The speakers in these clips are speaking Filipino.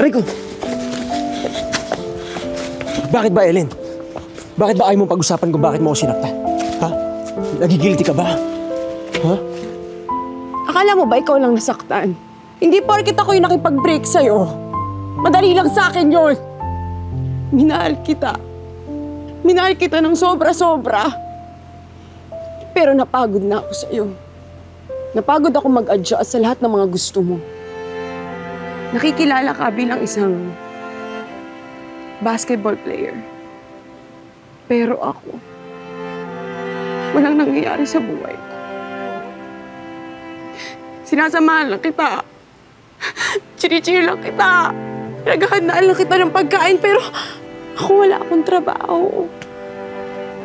Rico! Bakit ba, Ellen? Bakit ba ayaw mong pag-usapan kung bakit mo ako sinaktan? Ha? Nagigilty ka ba? Ha? Akala mo ba ikaw lang nasaktan? Hindi porket ako yung nakipag-break sa'yo. Madali lang sa akin yun. Minahal kita. Minahal kita ng sobra-sobra. Pero napagod na ako sa'yo. Napagod ako mag-adjust sa lahat ng mga gusto mo. Nakikilala ka bilang isang basketball player. Pero ako, walang nangyayari sa buhay ko. Sinasamahan lang kita. Chinichir lang kita. Naghahandaan lang kita ng pagkain, pero ako wala akong trabaho.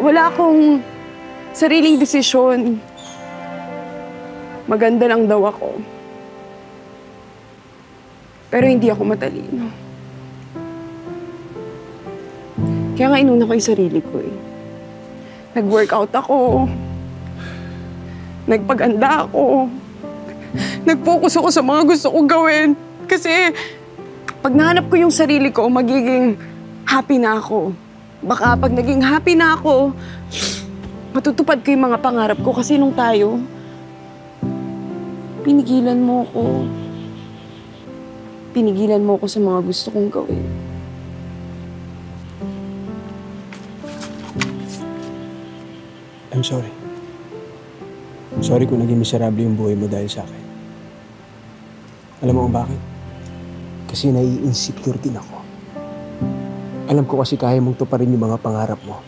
Wala akong sariling desisyon. Maganda lang daw ako. Pero hindi ako matalino. Kaya nga inuna ko yung sarili ko eh. Nag-workout ako. Nagpaganda ako. Nag-focus ako sa mga gusto kong gawin. Kasi pag nahanap ko yung sarili ko, magiging happy na ako. Baka pag naging happy na ako, matutupad ko yung mga pangarap ko. Kasi nung tayo, pinigilan mo ako. Pinigilan mo ako sa mga gusto kong gawin. I'm sorry. I'm sorry kung naging miserable yung buhay mo dahil sa akin. Alam mo kung bakit? Kasi nai-insecure din ako. Alam ko kasi kaya mong tuparin yung mga pangarap mo.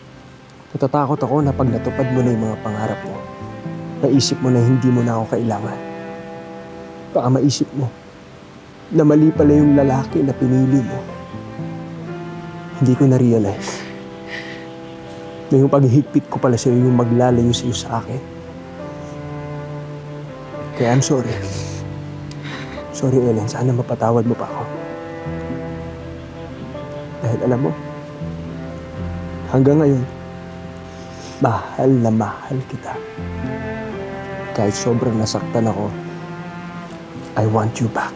Natatakot ako na pag natupad mo na yung mga pangarap mo, naisip mo na hindi mo na ako kailangan. Baka maisip mo na mali pala yung lalaki na pinili mo. Hindi ko na-realize na yung paghihigpit ko pala sa'yo yung maglalayo sa'yo sa akin. Kaya I'm sorry. Sorry, Ellen. Sana mapatawad mo pa ako. Dahil alam mo, hanggang ngayon, mahal na mahal kita. Kahit sobrang nasaktan ako, I want you back.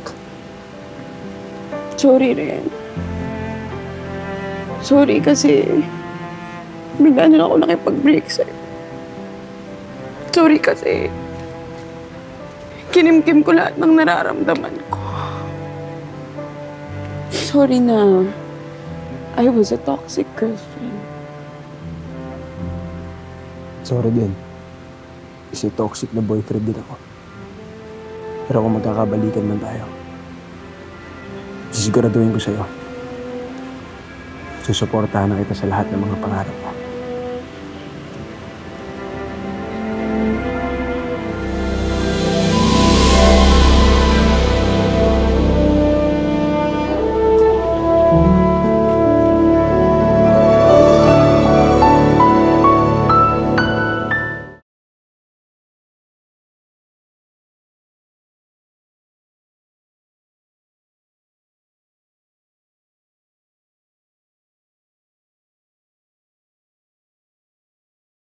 Sorry rin. Sorry kasi bigla na ako nakipag-break sa'yo. Sorry kasi kinimkim ko lahat ng nararamdaman ko. Sorry na I was a toxic girlfriend. Sorry din. Kasi toxic na boyfriend din ako. Pero kung magkakabalikan man tayo, sisiguraduhin ko sa'yo. Susuportahan na kita sa lahat ng mga pangarap mo.